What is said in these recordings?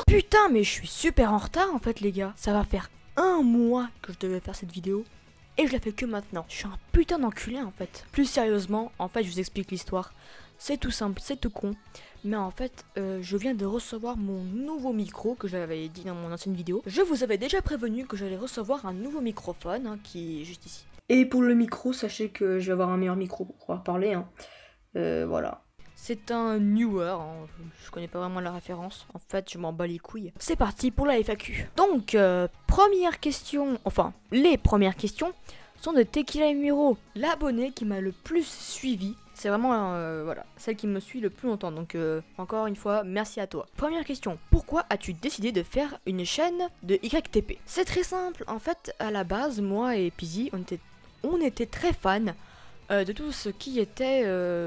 Putain, mais je suis super en retard en fait les gars. Ça va faire un mois que je devais faire cette vidéo et je la fais que maintenant. Je suis un putain d'enculé en fait. Plus sérieusement, en fait je vous explique l'histoire. C'est tout simple, c'est tout con. Mais en fait, je viens de recevoir mon nouveau micro que j'avais dit dans mon ancienne vidéo. Je vous avais déjà prévenu que j'allais recevoir un nouveau microphone hein, qui est juste ici. Et pour le micro, sachez que je vais avoir un meilleur micro pour pouvoir parler. Hein. Voilà. C'est un newer, hein. Je connais pas vraiment la référence. En fait, je m'en bats les couilles. C'est parti pour la FAQ. Donc, première question, enfin, les premières questions sont de Tequila Miro, l'abonné qui m'a le plus suivi. C'est vraiment voilà, celle qui me suit le plus longtemps. Donc encore une fois, merci à toi. Première question. Pourquoi as-tu décidé de faire une chaîne de YTP? C'est très simple. En fait, à la base, moi et Pizzy, on était très fans de tout ce qui était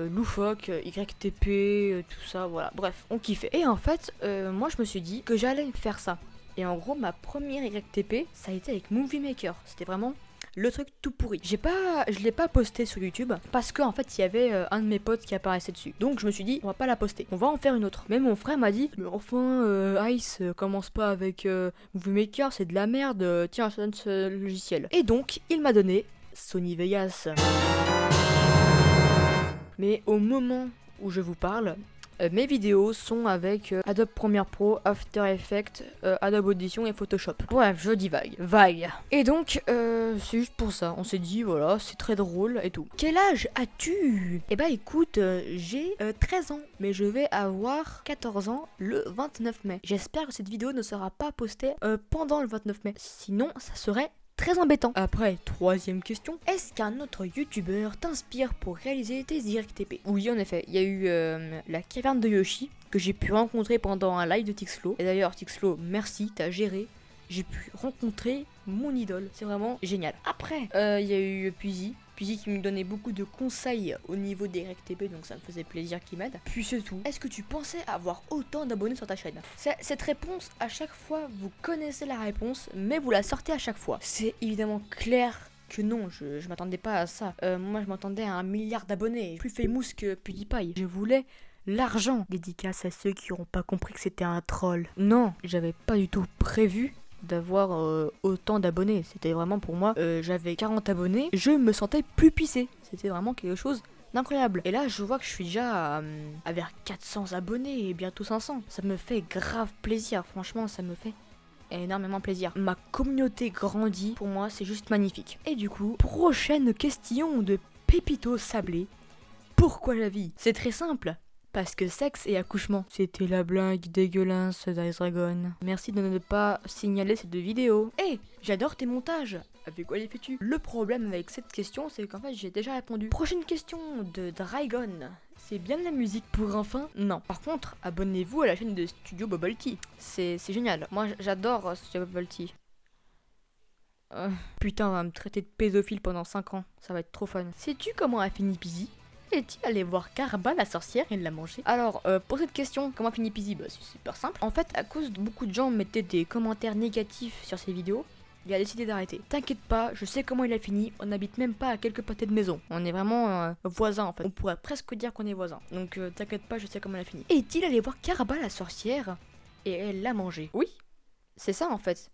loufoque, YTP, tout ça, voilà. Bref, on kiffait. Et en fait, moi je me suis dit que j'allais faire ça. Et en gros, ma première YTP, ça a été avec Movie Maker. C'était vraiment le truc tout pourri. Je l'ai pas posté sur YouTube parce qu'en fait il y avait un de mes potes qui apparaissait dessus. Donc je me suis dit on va pas la poster, on va en faire une autre. Mais mon frère m'a dit mais enfin Ice commence pas avec Movie Maker, c'est de la merde, tiens je te donne ce logiciel. Et donc il m'a donné Sony Vegas. Mais au moment où je vous parle, mes vidéos sont avec Adobe Premiere Pro, After Effects, Adobe Audition et Photoshop. Bref, je dis vague. Et donc, c'est juste pour ça. On s'est dit, voilà, c'est très drôle et tout. Quel âge as-tu? Eh bah écoute, j'ai 13 ans, mais je vais avoir 14 ans le 29 mai. J'espère que cette vidéo ne sera pas postée pendant le 29 mai. Sinon, ça serait très embêtant. Après, troisième question. Est-ce qu'un autre youtubeur t'inspire pour réaliser tes YTP? Oui, en effet. Il y a eu la caverne de Yoshi que j'ai pu rencontrer pendant un live de Tixlo. Et d'ailleurs, Tixlo, merci, t'as géré. J'ai pu rencontrer mon idole. C'est vraiment génial. Après, il y a eu Puzzy qui me donnait beaucoup de conseils au niveau des YTP, donc ça me faisait plaisir qu'il m'aide. Puis c'est tout. Est-ce que tu pensais avoir autant d'abonnés sur ta chaîne? Cette réponse, à chaque fois, vous connaissez la réponse, mais vous la sortez à chaque fois. C'est évidemment clair que non, je m'attendais pas à ça. Moi, je m'attendais à 1 milliard d'abonnés, plus famous que PewDiePie. Je voulais l'argent. Dédicace à ceux qui n'auront pas compris que c'était un troll. Non, j'avais pas du tout prévu d'avoir autant d'abonnés. C'était vraiment pour moi, j'avais 40 abonnés, je me sentais plus pissé. C'était vraiment quelque chose d'incroyable. Et là, je vois que je suis déjà à vers 400 abonnés et bientôt 500. Ça me fait grave plaisir, franchement, ça me fait énormément plaisir. Ma communauté grandit, pour moi, c'est juste magnifique. Et du coup, prochaine question de Pépito Sablé. Pourquoi la vie? C'est très simple. Parce que sexe et accouchement. C'était la blague dégueulasse d'Ice Dragon. Merci de ne pas signaler ces deux vidéos. Et j'adore tes montages. Avec quoi les fais-tu? Le problème avec cette question, c'est qu'en fait j'ai déjà répondu. Prochaine question de Dragon. C'est bien de la musique pour enfants? Non. Par contre, abonnez-vous à la chaîne de Studio Bubble Tea. C'est génial. Moi j'adore Studio Bubble Tea. Putain, on va me traiter de pédophile pendant 5 ans. Ça va être trop fun. Sais-tu comment a fini Pizzy? Est-il allé voir Caraba la sorcière et l'a mangé? Alors, pour cette question, comment finit Pizzy? Bah, c'est super simple. En fait, à cause de beaucoup de gens mettaient des commentaires négatifs sur ses vidéos, il a décidé d'arrêter. T'inquiète pas, je sais comment il a fini. On n'habite même pas à quelques pâtés de maison. On est vraiment voisins en fait. On pourrait presque dire qu'on est voisins. Donc, t'inquiète pas, je sais comment il a fini. Est-il allé voir Caraba la sorcière et elle l'a mangé? Oui, c'est ça en fait.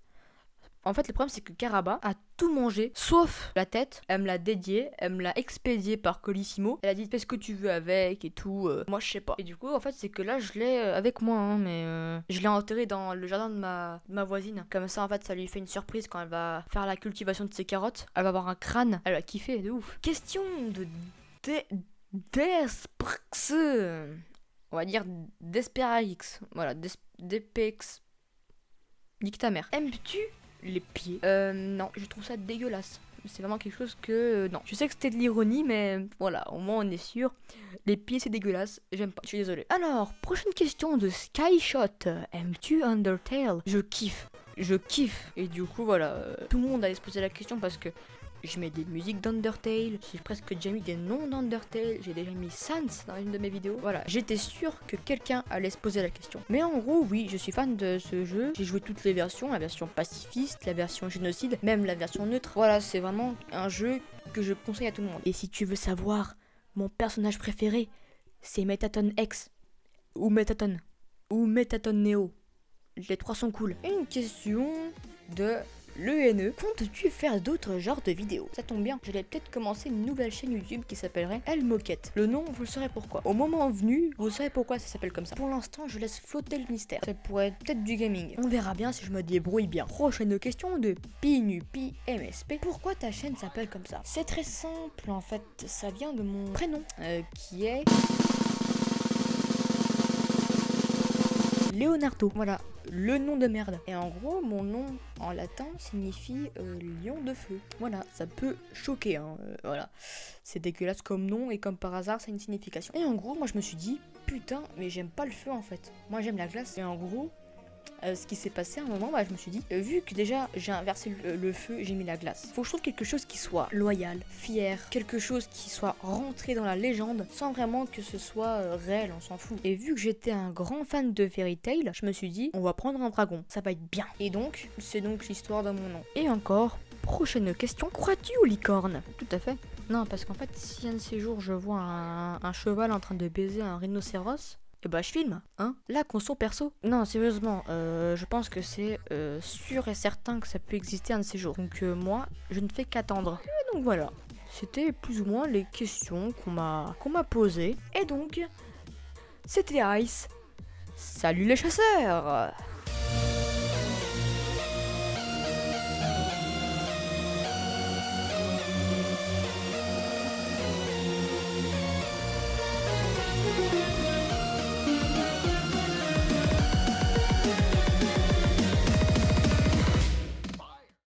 En fait, le problème, c'est que Caraba a tout mangé, sauf la tête. Elle me l'a dédiée, elle me l'a expédiée par Colissimo. Elle a dit, fais ce que tu veux avec et tout. Moi, je sais pas. Et du coup, en fait, c'est que là, je l'ai avec moi, hein, mais je l'ai enterré dans le jardin de ma voisine. Comme ça, en fait, ça lui fait une surprise quand elle va faire la cultivation de ses carottes. Elle va avoir un crâne. Elle va kiffer, de ouf. Question de Desperx. On va dire Desperix. Voilà, Despex. Nique ta mère. Aimes-tu les pieds? Non, je trouve ça dégueulasse. C'est vraiment quelque chose que... non. Je sais que c'était de l'ironie, mais voilà, au moins on est sûr. Les pieds, c'est dégueulasse. J'aime pas. Je suis désolé. Alors, prochaine question de Skyshot. Aimes-tu Undertale? Je kiffe. Je kiffe. Et du coup, voilà. Tout le monde allait se poser la question parce que je mets des musiques d'Undertale, j'ai presque déjà mis des noms d'Undertale, j'ai déjà mis Sans dans une de mes vidéos. Voilà, j'étais sûr que quelqu'un allait se poser la question. Mais en gros, oui, je suis fan de ce jeu. J'ai joué toutes les versions, la version pacifiste, la version génocide, même la version neutre. Voilà, c'est vraiment un jeu que je conseille à tout le monde. Et si tu veux savoir, mon personnage préféré, c'est Metaton X. Ou Metaton. ou Metaton Neo? Les trois sont cool. Une question de l'ENE. Comptes-tu faire d'autres genres de vidéos? Ça tombe bien, j'allais peut-être commencer une nouvelle chaîne YouTube qui s'appellerait Elle Moquette. Le nom, vous le saurez pourquoi. Au moment venu, vous saurez pourquoi ça s'appelle comme ça. Pour l'instant, je laisse flotter le mystère. Ça pourrait être peut-être du gaming. On verra bien si je me débrouille bien. Prochaine question de Pinupi MSP. Pourquoi ta chaîne s'appelle comme ça? C'est très simple en fait, ça vient de mon prénom, qui est Leonardo. Voilà, le nom de merde. Et en gros, mon nom en latin signifie lion de feu. Voilà, ça peut choquer, hein. Voilà, c'est dégueulasse comme nom et comme par hasard, ça a une signification. Et en gros, moi je me suis dit, putain, mais j'aime pas le feu en fait. Moi j'aime la glace. Et en gros, ce qui s'est passé à un moment, je me suis dit, vu que déjà j'ai inversé le feu, j'ai mis la glace. Faut que je trouve quelque chose qui soit loyal, fier, quelque chose qui soit rentré dans la légende, sans vraiment que ce soit réel, on s'en fout. Et vu que j'étais un grand fan de Fairy Tail, je me suis dit, on va prendre un dragon, ça va être bien. Et donc, c'est donc l'histoire de mon nom. Et encore, prochaine question, crois-tu aux licornes? Tout à fait. Non, parce qu'en fait, si un de ces jours je vois un cheval en train de baiser un rhinocéros, et bah je filme, hein. Là, conso perso. Non, sérieusement, je pense que c'est sûr et certain que ça peut exister un de ces jours. Donc moi, je ne fais qu'attendre. Et donc voilà, c'était plus ou moins les questions qu'on m'a posées. Et donc, c'était Ice. Salut les chasseurs!